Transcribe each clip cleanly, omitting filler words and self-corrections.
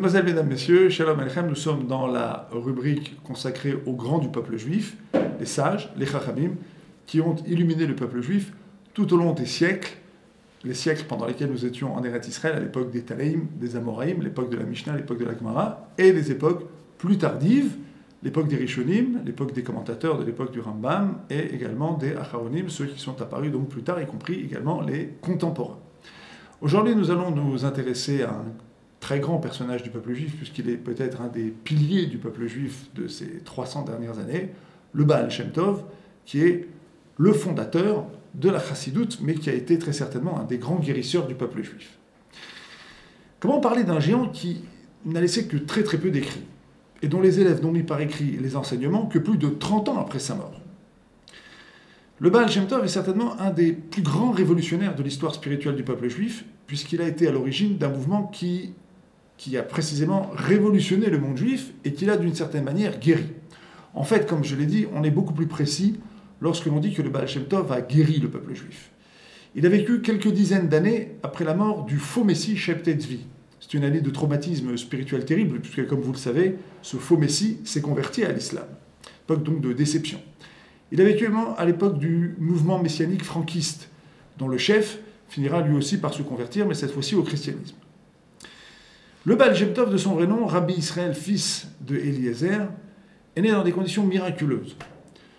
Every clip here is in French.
Mesdemoiselles, Mesdames, Messieurs, Shalom Aleichem, nous sommes dans la rubrique consacrée aux grands du peuple juif, les sages, les Chachamim, qui ont illuminé le peuple juif tout au long des siècles, les siècles pendant lesquels nous étions en Eretz Israël, à l'époque des Tanaïm, des Amoraïm, l'époque de la Mishnah, l'époque de la Gemara, et des époques plus tardives, l'époque des Rishonim, l'époque des commentateurs de l'époque du Rambam, et également des Acharonim, ceux qui sont apparus donc plus tard, y compris également les contemporains. Aujourd'hui, nous allons nous intéresser à un très grand personnage du peuple juif, puisqu'il est peut-être un des piliers du peuple juif de ces 300 dernières années, le Baal Shem Tov, qui est le fondateur de la Chassidoute, mais qui a été très certainement un des grands guérisseurs du peuple juif. Comment parler d'un géant qui n'a laissé que très très peu d'écrits, et dont les élèves n'ont mis par écrit les enseignements que plus de 30 ans après sa mort? Le Baal Shem Tov est certainement un des plus grands révolutionnaires de l'histoire spirituelle du peuple juif, puisqu'il a été à l'origine d'un mouvement qui a précisément révolutionné le monde juif et qui l'a d'une certaine manière guéri. En fait, comme je l'ai dit, on est beaucoup plus précis lorsque l'on dit que le Baal Shem Tov a guéri le peuple juif. Il a vécu quelques dizaines d'années après la mort du faux messie Shebtei Tzvi. C'est une année de traumatisme spirituel terrible, puisque, comme vous le savez, ce faux messie s'est converti à l'islam. Époque donc de déception. Il a vécu à l'époque du mouvement messianique franquiste, dont le chef finira lui aussi par se convertir, mais cette fois-ci au christianisme. Le Baal Shem Tov, de son vrai nom, Rabbi Israël, fils de Eliezer, est né dans des conditions miraculeuses.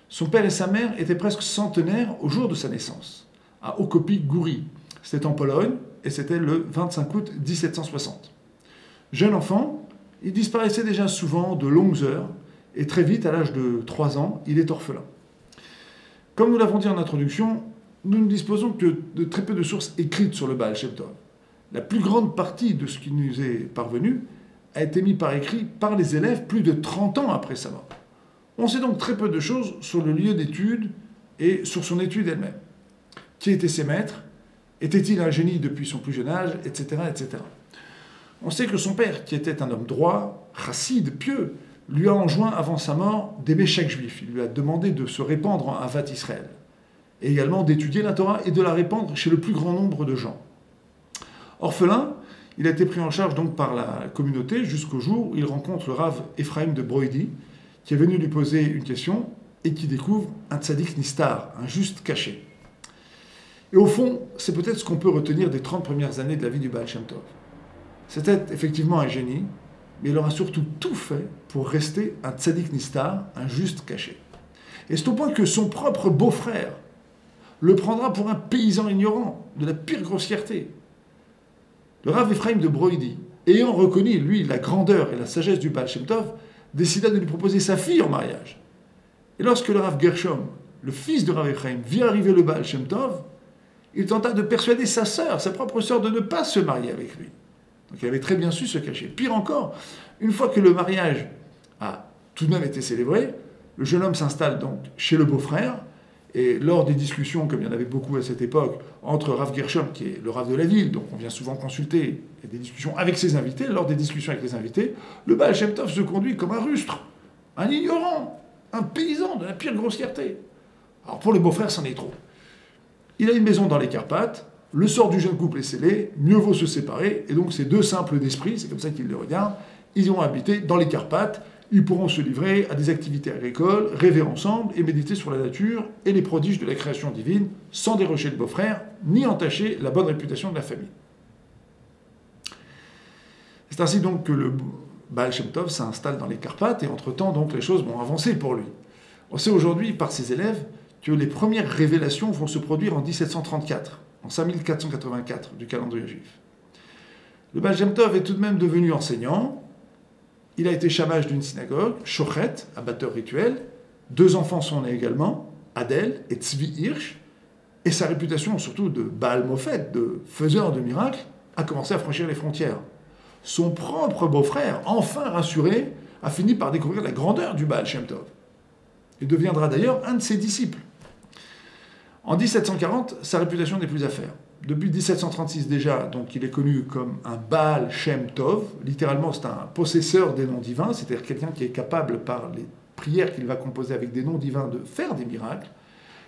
Son père et sa mère étaient presque centenaires au jour de sa naissance, à Okopik-Gouri. C'était en Pologne, et c'était le 25 août 1760. Jeune enfant, il disparaissait déjà souvent de longues heures, et très vite, à l'âge de 3 ans, il est orphelin. Comme nous l'avons dit en introduction, nous ne disposons que de très peu de sources écrites sur le Baal Shem Tov. La plus grande partie de ce qui nous est parvenu a été mis par écrit par les élèves plus de 30 ans après sa mort. On sait donc très peu de choses sur le lieu d'étude et sur son étude elle-même. Qui étaient ses maîtres? Était-il un génie depuis son plus jeune âge? Etc. etc. On sait que son père, qui était un homme droit, chassid, pieux, lui a enjoint avant sa mort d'aimer chaque juif. Il lui a demandé de se répandre en Havat Israël, et également d'étudier la Torah et de la répandre chez le plus grand nombre de gens. Orphelin, il a été pris en charge donc par la communauté jusqu'au jour où il rencontre le Rav Ephraim de Broidi, qui est venu lui poser une question et qui découvre un tzaddik nistar, un juste caché. Et au fond, c'est peut-être ce qu'on peut retenir des 30 premières années de la vie du Baal Shem Tov. C'était effectivement un génie, mais il aura surtout tout fait pour rester un tzaddik nistar, un juste caché. Et c'est au point que son propre beau-frère le prendra pour un paysan ignorant, de la pire grossièreté. Le Rav Ephraim de Broidi, ayant reconnu, lui, la grandeur et la sagesse du Baal Shem Tov, décida de lui proposer sa fille en mariage. Et lorsque le Rav Gershom, le fils de Rav Ephraim, vit arriver le Baal Shem Tov, il tenta de persuader sa sœur, sa propre sœur, de ne pas se marier avec lui. Donc il avait très bien su se cacher. Pire encore, une fois que le mariage a tout de même été célébré, le jeune homme s'installe donc chez le beau-frère, et lors des discussions, comme il y en avait beaucoup à cette époque, entre Rav Gershom, qui est le Rav de la ville, donc on vient souvent consulter, et des discussions avec ses invités, lors des discussions avec les invités, le Baal Shem Tov se conduit comme un rustre, un ignorant, un paysan de la pire grossièreté. Alors pour le beau-frère, c'en est trop. Il a une maison dans les Carpates, le sort du jeune couple est scellé, mieux vaut se séparer, et donc ces deux simples d'esprit, c'est comme ça qu'ils le regardent, ils iront habiter dans les Carpates, ils pourront se livrer à des activités agricoles, rêver ensemble et méditer sur la nature et les prodiges de la création divine, sans dérocher le beau-frère, ni entacher la bonne réputation de la famille. C'est ainsi donc que le Baal Shem Tov s'installe dans les Carpates, et entre-temps, donc, les choses vont avancer pour lui. On sait aujourd'hui, par ses élèves, que les premières révélations vont se produire en 1734, en 5484 du calendrier juif. Le Baal Shem Tov est tout de même devenu enseignant. Il a été chamash d'une synagogue, shochet, abatteur rituel. 2 enfants sont nés également, Adel et Tzvi Hirsch. Et sa réputation, surtout de Baal Mofet, de faiseur de miracles, a commencé à franchir les frontières. Son propre beau-frère, enfin rassuré, a fini par découvrir la grandeur du Baal Shem Tov. Il deviendra d'ailleurs un de ses disciples. En 1740, sa réputation n'est plus à faire. Depuis 1736 déjà, donc il est connu comme un Baal Shem Tov. Littéralement, c'est un possesseur des noms divins, c'est-à-dire quelqu'un qui est capable, par les prières qu'il va composer avec des noms divins, de faire des miracles.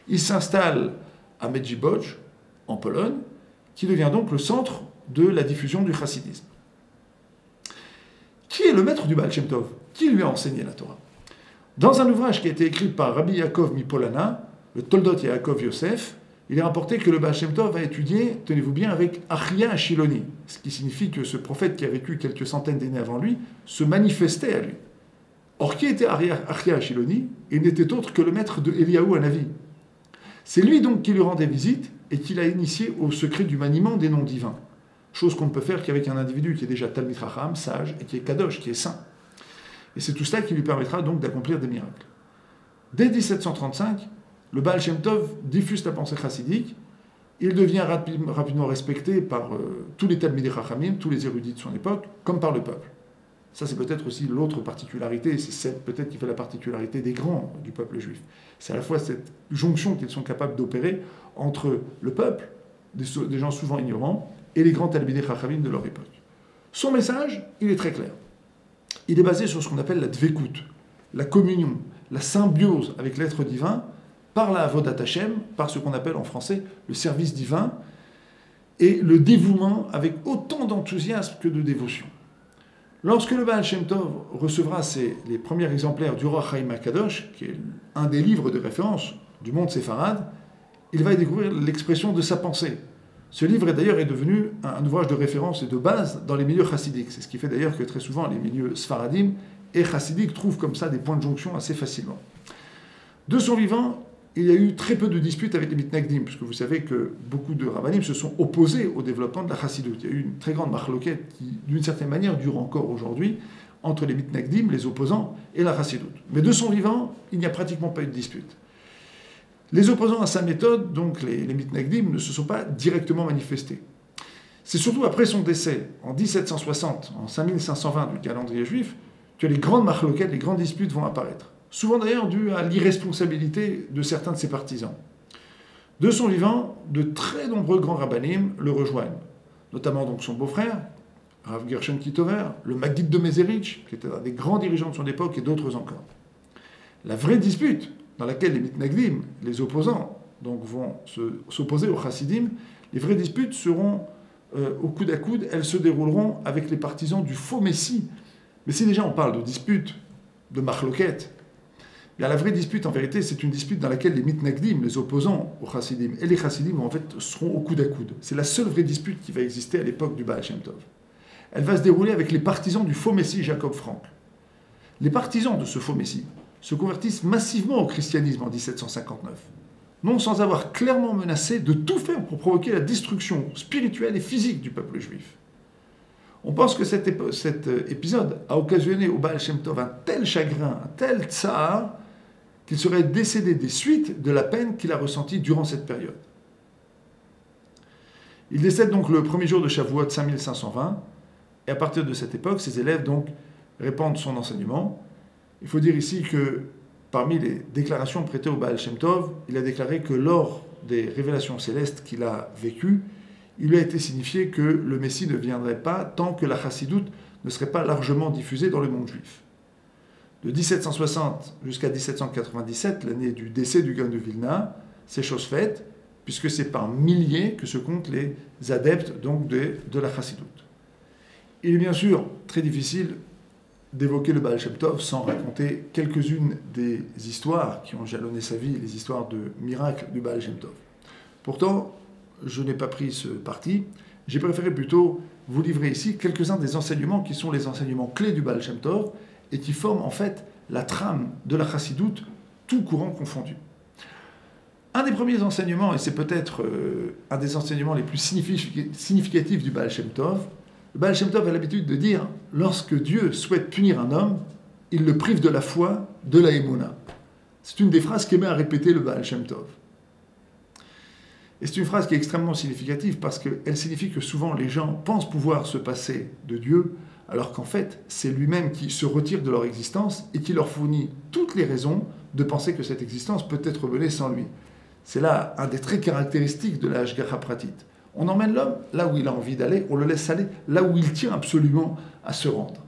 Il s'installe à Medjibodj, en Pologne, qui devient donc le centre de la diffusion du chassidisme. Qui est le maître du Baal Shem Tov? Qui lui a enseigné la Torah? Dans un ouvrage qui a été écrit par Rabbi Yaakov Mipolana, le Toldot Yaakov Yosef, il est rapporté que le Baal Shem Tov a étudié, tenez-vous bien, avec Achia Shiloni, ce qui signifie que ce prophète qui a vécu quelques centaines d'années avant lui se manifestait à lui. Or, qui était Achia Shiloni? Il n'était autre que le maître de Eliyahu Hanavi. C'est lui donc qui lui rendait visite et qui l'a initié au secret du maniement des noms divins. Chose qu'on ne peut faire qu'avec un individu qui est déjà Talmid Chacham, sage, et qui est Kadosh, qui est saint. Et c'est tout cela qui lui permettra donc d'accomplir des miracles. Dès 1735, le Baal Shem Tov diffuse la pensée chassidique. Il devient rapidement respecté par tous les Talmidei Chachamim, tous les érudits de son époque, comme par le peuple. Ça, c'est peut-être aussi l'autre particularité, c'est celle peut-être qui fait la particularité des grands du peuple juif. C'est à la fois cette jonction qu'ils sont capables d'opérer entre le peuple, des gens souvent ignorants, et les grands Talmidei Chachamim de leur époque. Son message, il est très clair. Il est basé sur ce qu'on appelle la dvekut, la communion, la symbiose avec l'être divin, par la avodat Hashem, par ce qu'on appelle en français le service divin, et le dévouement avec autant d'enthousiasme que de dévotion. Lorsque le Baal Shem Tov recevra les premiers exemplaires du Roi Chaim HaKadosh, qui est un des livres de référence du monde séfarade, il va y découvrir l'expression de sa pensée. Ce livre d'ailleurs est devenu un ouvrage de référence et de base dans les milieux chassidiques. C'est ce qui fait d'ailleurs que très souvent les milieux sfaradim et chassidiques trouvent comme ça des points de jonction assez facilement. De son vivant, il y a eu très peu de disputes avec les mitnagdim, puisque vous savez que beaucoup de rabbanim se sont opposés au développement de la chassidoute. Il y a eu une très grande marloquette qui, d'une certaine manière, dure encore aujourd'hui, entre les mitnagdim, les opposants, et la chassidoute. Mais de son vivant, il n'y a pratiquement pas eu de dispute. Les opposants à sa méthode, donc les mitnagdim, ne se sont pas directement manifestés. C'est surtout après son décès, en 1760, en 5520 du calendrier juif, que les grandes marloquettes, les grandes disputes vont apparaître. Souvent d'ailleurs dû à l'irresponsabilité de certains de ses partisans. De son vivant, de très nombreux grands rabbanim le rejoignent, notamment donc son beau-frère, Rav Gershon Kitover, le Maggid de Mezerich, qui était un des grands dirigeants de son époque, et d'autres encore. La vraie dispute dans laquelle les mitnagdim, les opposants, donc vont s'opposer aux chassidim, les vraies disputes seront au coude à coude, elles se dérouleront avec les partisans du faux Messie. Mais si déjà on parle de dispute, de marloquette, bien, la vraie dispute, en vérité, c'est une dispute dans laquelle les mitnagdim, les opposants aux chassidim, et les chassidim, en fait, seront au coude à coude. C'est la seule vraie dispute qui va exister à l'époque du Baal Shem Tov. Elle va se dérouler avec les partisans du faux Messie Jacob Frank. Les partisans de ce faux Messie se convertissent massivement au christianisme en 1759, non sans avoir clairement menacé de tout faire pour provoquer la destruction spirituelle et physique du peuple juif. On pense que cet épisode a occasionné au Baal Shem Tov un tel chagrin, un tel tsar, qu'il serait décédé des suites de la peine qu'il a ressentie durant cette période. Il décède donc le premier jour de Shavuot 5520, et à partir de cette époque, ses élèves donc répandent son enseignement. Il faut dire ici que parmi les déclarations prêtées au Baal Shem Tov, il a déclaré que lors des révélations célestes qu'il a vécues, il lui a été signifié que le Messie ne viendrait pas tant que la chassidoute ne serait pas largement diffusée dans le monde juif. De 1760 jusqu'à 1797, l'année du décès du Gaon de Vilna, c'est chose faite, puisque c'est par milliers que se comptent les adeptes donc de la chassidoute. Il est bien sûr très difficile d'évoquer le Baal Shem Tov sans raconter quelques-unes des histoires qui ont jalonné sa vie, les histoires de miracles du Baal Shem Tov. Pourtant, je n'ai pas pris ce parti, j'ai préféré plutôt vous livrer ici quelques-uns des enseignements qui sont les enseignements clés du Baal Shem Tov et qui forment en fait la trame de la chassidoute, tout courant confondu. Un des premiers enseignements, et c'est peut-être un des enseignements les plus significatifs du Baal Shem Tov, le Baal Shem Tov a l'habitude de dire « Lorsque Dieu souhaite punir un homme, il le prive de la foi, de la émouna ». C'est une des phrases qu'aimait à répéter le Baal Shem Tov. Et c'est une phrase qui est extrêmement significative parce qu'elle signifie que souvent les gens pensent pouvoir se passer de Dieu, alors qu'en fait, c'est lui-même qui se retire de leur existence et qui leur fournit toutes les raisons de penser que cette existence peut être menée sans lui. C'est là un des traits caractéristiques de la Hashgacha Pratit. On emmène l'homme là où il a envie d'aller, on le laisse aller là où il tient absolument à se rendre.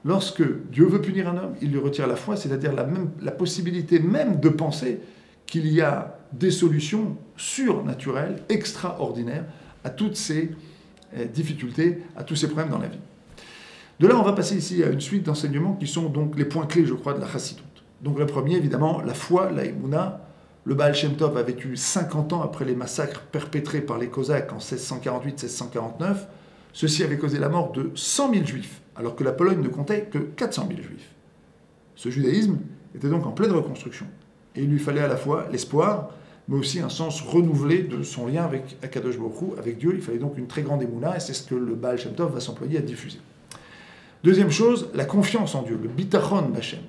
Lorsque Dieu veut punir un homme, il lui retire la foi, c'est-à-dire la possibilité même de penser qu'il y a des solutions surnaturelles, extraordinaires, à toutes ces difficultés, à tous ces problèmes dans la vie. De là, on va passer ici à une suite d'enseignements qui sont donc les points clés, je crois, de la chassidoute. Donc le premier, évidemment, la foi, la émouna. Le Baal Shem Tov a vécu 50 ans après les massacres perpétrés par les Cosaques en 1648-1649. Ceci avait causé la mort de 100 000 juifs, alors que la Pologne ne comptait que 400 000 juifs. Ce judaïsme était donc en pleine reconstruction. Et il lui fallait à la fois l'espoir, mais aussi un sens renouvelé de son lien avec Akadosh Baruch Hu, avec Dieu. Il fallait donc une très grande émouna, et c'est ce que le Baal Shem Tov va s'employer à diffuser. Deuxième chose, la confiance en Dieu, le bitachon b'Hashem.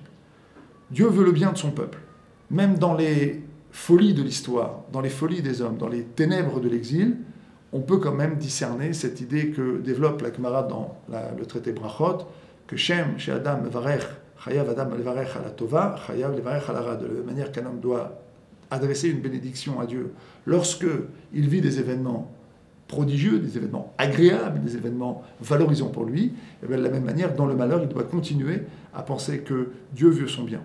Dieu veut le bien de son peuple. Même dans les folies de l'histoire, dans les folies des hommes, dans les ténèbres de l'exil, on peut quand même discerner cette idée que développe la Gemara dans le traité Brachot, que Shem, chez Adam, Mevarech, Chayav Adam Levarech ala Tova, Chayav Levarech ala Ra, de la même manière qu'un homme doit adresser une bénédiction à Dieu lorsque il vit des événements prodigieux, des événements agréables, des événements valorisants pour lui, et bien de la même manière, dans le malheur, il doit continuer à penser que Dieu veut son bien.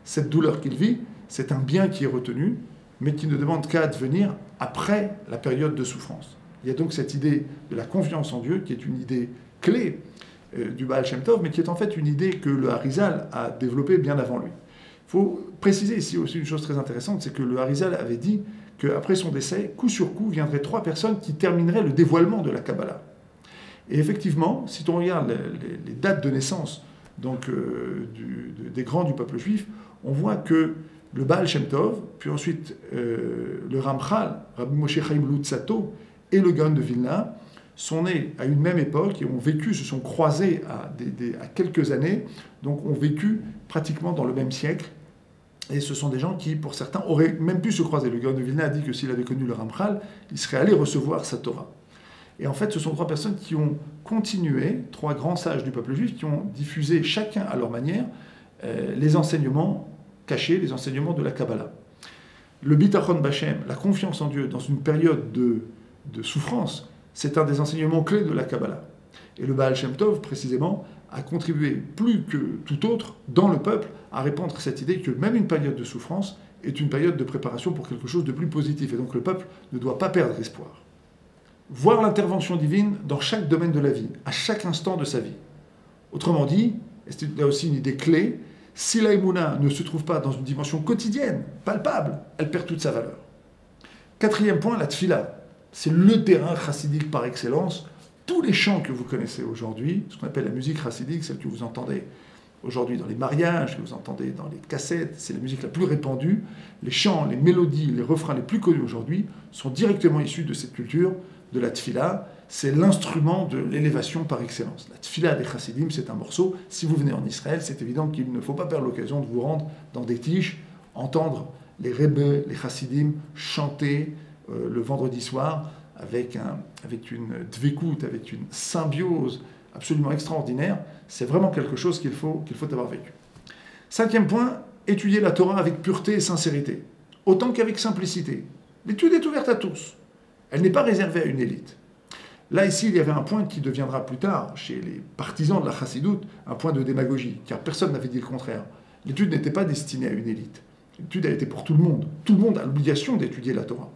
Cette douleur qu'il vit, c'est un bien qui est retenu, mais qui ne demande qu'à advenir après la période de souffrance. Il y a donc cette idée de la confiance en Dieu, qui est une idée clé du Baal Shem Tov, mais qui est en fait une idée que le Harizal a développée bien avant lui. Il faut préciser ici aussi une chose très intéressante, c'est que le Harizal avait dit qu'après son décès, coup sur coup, viendraient 3 personnes qui termineraient le dévoilement de la Kabbalah. Et effectivement, si on regarde les dates de naissance donc, des grands du peuple juif, on voit que le Baal Shem Tov, puis ensuite le Ramchal, Rabbi Moshe Chaim Lutzato, et le Gaon de Vilna, sont nés à une même époque et ont vécu, se sont croisés à quelques années, donc ont vécu pratiquement dans le même siècle. Et ce sont des gens qui, pour certains, auraient même pu se croiser. Le Gaon de Vilna a dit que s'il avait connu le Ramchal, il serait allé recevoir sa Torah. Et en fait, ce sont 3 personnes qui ont continué, 3 grands sages du peuple juif, qui ont diffusé chacun à leur manière les enseignements cachés, les enseignements de la Kabbalah. Le bitachon b'Hashem, la confiance en Dieu dans une période de souffrance, c'est un des enseignements clés de la Kabbalah. Et le Baal Shem Tov, précisément, a contribué plus que tout autre dans le peuple à répandre cette idée que même une période de souffrance est une période de préparation pour quelque chose de plus positif. Et donc le peuple ne doit pas perdre espoir. Voir l'intervention divine dans chaque domaine de la vie, à chaque instant de sa vie. Autrement dit, et c'est là aussi une idée clé, si la Emouna ne se trouve pas dans une dimension quotidienne, palpable, elle perd toute sa valeur. 4e point, la tfila. C'est le terrain chassidique par excellence. Tous les chants que vous connaissez aujourd'hui, ce qu'on appelle la musique chassidique, celle que vous entendez aujourd'hui dans les mariages, que vous entendez dans les cassettes, c'est la musique la plus répandue. Les chants, les mélodies, les refrains les plus connus aujourd'hui sont directement issus de cette culture de la tfila. C'est l'instrument de l'élévation par excellence. La tfila des chassidim, c'est un morceau. Si vous venez en Israël, c'est évident qu'il ne faut pas perdre l'occasion de vous rendre dans des tiges, entendre les rebbe, les chassidim chanter le vendredi soir avec une dvekout, avec une symbiose absolument extraordinaire. C'est vraiment quelque chose qu'il faut avoir vécu. 5e point, étudier la Torah avec pureté et sincérité, autant qu'avec simplicité. L'étude est ouverte à tous. Elle n'est pas réservée à une élite. Là, ici, il y avait un point qui deviendra plus tard, chez les partisans de la chassidoute, un point de démagogie, car personne n'avait dit le contraire. L'étude n'était pas destinée à une élite. L'étude a été pour tout le monde. Tout le monde a l'obligation d'étudier la Torah.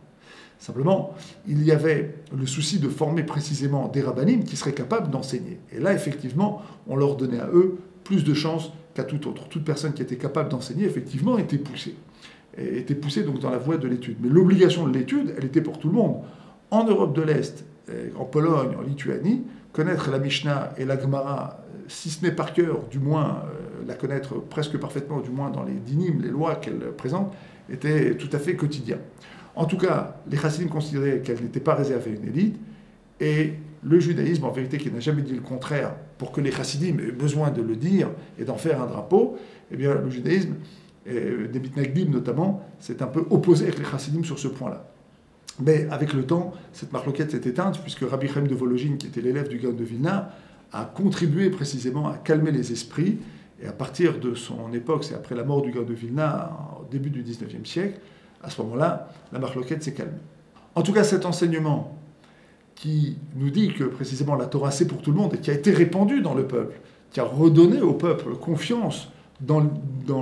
Simplement, il y avait le souci de former précisément des rabbinim qui seraient capables d'enseigner. Et là, effectivement, on leur donnait à eux plus de chances qu'à tout autre. Toute personne qui était capable d'enseigner, effectivement, était poussée. Et était poussée donc dans la voie de l'étude. Mais l'obligation de l'étude, elle était pour tout le monde. En Europe de l'Est, en Pologne, en Lituanie, connaître la Mishnah et la Gemara, si ce n'est par cœur, du moins la connaître presque parfaitement, du moins dans les dinim, les lois qu'elle présente, était tout à fait quotidien. En tout cas, les chassidim considéraient qu'elle n'était pas réservée à une élite, et le judaïsme, en vérité, qui n'a jamais dit le contraire, pour que les chassidim aient besoin de le dire et d'en faire un drapeau, eh bien, le judaïsme, des mitnagdim notamment, s'est un peu opposé avec les chassidim sur ce point-là. Mais avec le temps, cette marloquette s'est éteinte, puisque Rabbi Chaim de Volojine, qui était l'élève du Gaon de Vilna, a contribué précisément à calmer les esprits, et à partir de son époque, c'est après la mort du Gaon de Vilna, au début du XIXe siècle, à ce moment-là, la marloquette s'est calmée. En tout cas, cet enseignement qui nous dit que précisément la Torah c'est pour tout le monde et qui a été répandu dans le peuple, qui a redonné au peuple confiance dans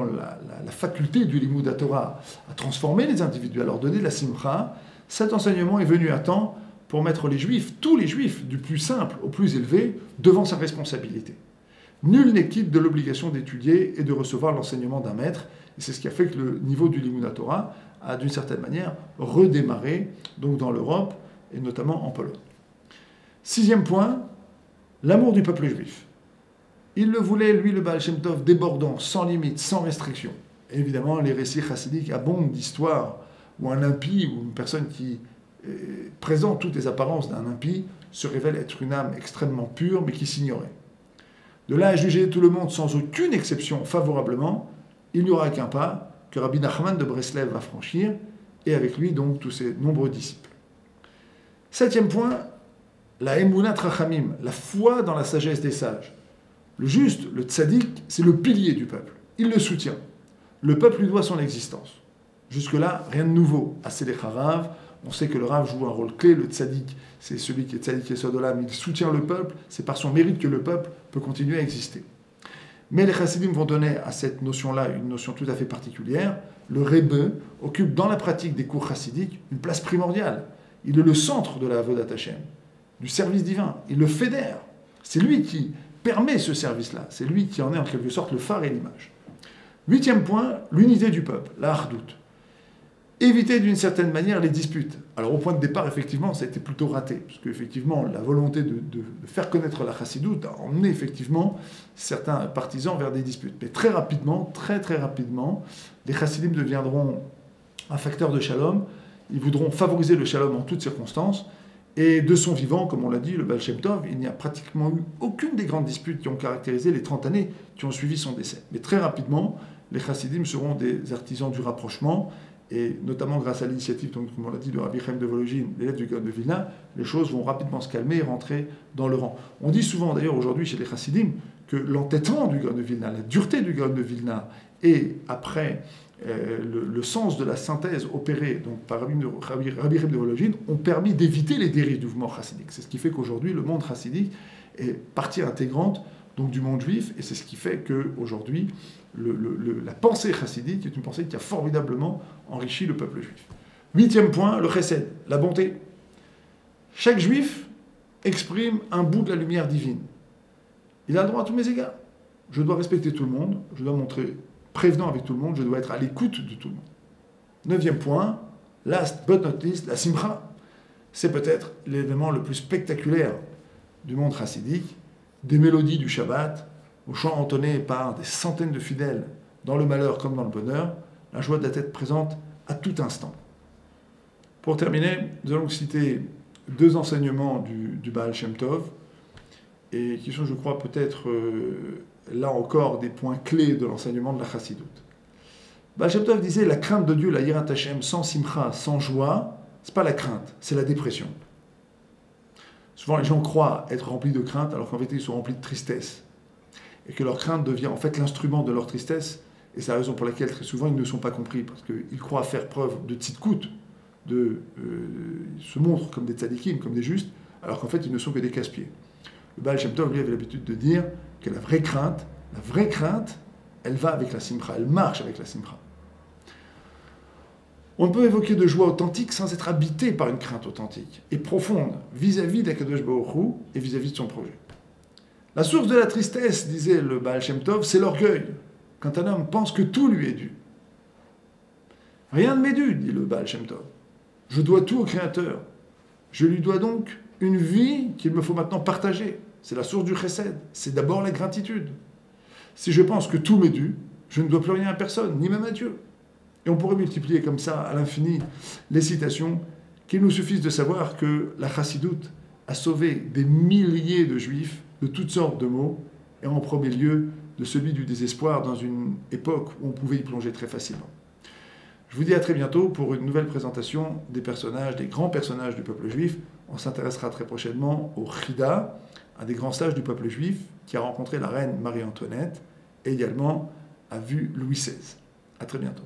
la faculté du Limud Torah à transformer les individus, à leur donner la simcha, cet enseignement est venu à temps pour mettre les juifs, tous les juifs, du plus simple au plus élevé, devant sa responsabilité. Nul n'est quitte de l'obligation d'étudier et de recevoir l'enseignement d'un maître. Et c'est ce qui a fait que le niveau du Limud Torah a d'une certaine manière redémarré donc dans l'Europe et notamment en Pologne. 6e point, l'amour du peuple juif. Il le voulait, lui, le Baal Shem Tov, débordant, sans limite, sans restriction. Et évidemment, les récits chassidiques abondent d'histoires où un impie ou une personne qui présente toutes les apparences d'un impie se révèle être une âme extrêmement pure mais qui s'ignorait. De là à juger tout le monde sans aucune exception favorablement, il n'y aura qu'un pas que Rabbi Nachman de Breslev va franchir, et avec lui donc tous ses nombreux disciples. 7e point, la Emunat Rachamim, la foi dans la sagesse des sages. Le juste, le tzaddik, c'est le pilier du peuple. Il le soutient. Le peuple lui doit son existence. Jusque-là, rien de nouveau. À Seder HaRav, on sait que le Rav joue un rôle clé. Le tzaddik, c'est celui qui est tzaddik et sodolam. Il soutient le peuple. C'est par son mérite que le peuple peut continuer à exister. Mais les chassidim vont donner à cette notion-là une notion tout à fait particulière. Le Rebbe occupe dans la pratique des cours chassidiques une place primordiale. Il est le centre de la Avodat Hashem, du service divin. Il le fédère. C'est lui qui permet ce service-là. C'est lui qui en est en quelque sorte le phare et l'image. 8e point, l'unité du peuple, la hardout. Éviter d'une certaine manière les disputes. Alors au point de départ, effectivement, ça a été plutôt raté, parce qu'effectivement, la volonté de faire connaître la chassidoute a emmené effectivement certains partisans vers des disputes. Mais très rapidement, très rapidement, les chassidim deviendront un facteur de shalom. Ils voudront favoriser le shalom en toutes circonstances. Et de son vivant, comme on l'a dit, le Baal Shem Tov, il n'y a pratiquement eu aucune des grandes disputes qui ont caractérisé les 30 années qui ont suivi son décès. Mais très rapidement, les chassidim seront des artisans du rapprochement, et notamment grâce à l'initiative, donc, comme on l'a dit, de Rabbi Chaim de Volojine, l'élève du Gaon de Vilna, les choses vont rapidement se calmer et rentrer dans le rang. On dit souvent d'ailleurs aujourd'hui chez les chassidim que l'entêtement du Gaon de Vilna, la dureté du Gaon de Vilna, et après le sens de la synthèse opérée donc, par Rabbi Chaim de Volojine ont permis d'éviter les dérives du mouvement chassidique. C'est ce qui fait qu'aujourd'hui le monde chassidique est partie intégrante donc, du monde juif, et c'est ce qui fait qu'aujourd'hui la pensée chassidique est une pensée qui a formidablement enrichi le peuple juif. 8e point, le chesed, la bonté. Chaque juif exprime un bout de la lumière divine. Il a le droit à tous mes égards. Je dois respecter tout le monde, je dois montrer prévenant avec tout le monde, je dois être à l'écoute de tout le monde. 9e point, last but not least, la simcha. C'est peut-être l'événement le plus spectaculaire du monde chassidique, des mélodies du Shabbat, aux chants entonnés par des centaines de fidèles, dans le malheur comme dans le bonheur, la joie doit être présente à tout instant. Pour terminer, nous allons citer 2 enseignements du Baal Shem Tov, et qui sont, je crois, peut-être, là encore, des points clés de l'enseignement de la chassidoute. Baal Shem Tov disait, la crainte de Dieu, la yirat Hashem, sans simcha, sans joie, c'est pas la crainte, c'est la dépression. Souvent, les gens croient être remplis de crainte, alors qu'en vérité, ils sont remplis de tristesse. Et que leur crainte devient en fait l'instrument de leur tristesse, et c'est la raison pour laquelle très souvent ils ne sont pas compris, parce qu'ils croient faire preuve de tzidkout, ils se montrent comme des tzadikim, comme des justes, alors qu'en fait ils ne sont que des casse-pieds. Le Baal Shem Tov, lui, avait l'habitude de dire que la vraie crainte, elle va avec la simcha, elle marche avec la simcha. On ne peut évoquer de joie authentique sans être habité par une crainte authentique et profonde vis-à-vis d'Akadosh Baruch Hu et vis-à-vis de son projet. La source de la tristesse, disait le Baal Shem Tov, c'est l'orgueil, quand un homme pense que tout lui est dû. Rien ne m'est dû, dit le Baal Shem Tov. Je dois tout au Créateur. Je lui dois donc une vie qu'il me faut maintenant partager. C'est la source du chesed. C'est d'abord la gratitude. Si je pense que tout m'est dû, je ne dois plus rien à personne, ni même à Dieu. Et on pourrait multiplier comme ça, à l'infini, les citations, qu'il nous suffise de savoir que la chassidoute a sauvé des milliers de juifs de toutes sortes de maux, et en premier lieu de celui du désespoir dans une époque où on pouvait y plonger très facilement. Je vous dis à très bientôt pour une nouvelle présentation des personnages, des grands personnages du peuple juif. On s'intéressera très prochainement au Chida, un des grands sages du peuple juif qui a rencontré la reine Marie-Antoinette et également a vu Louis XVI. À très bientôt.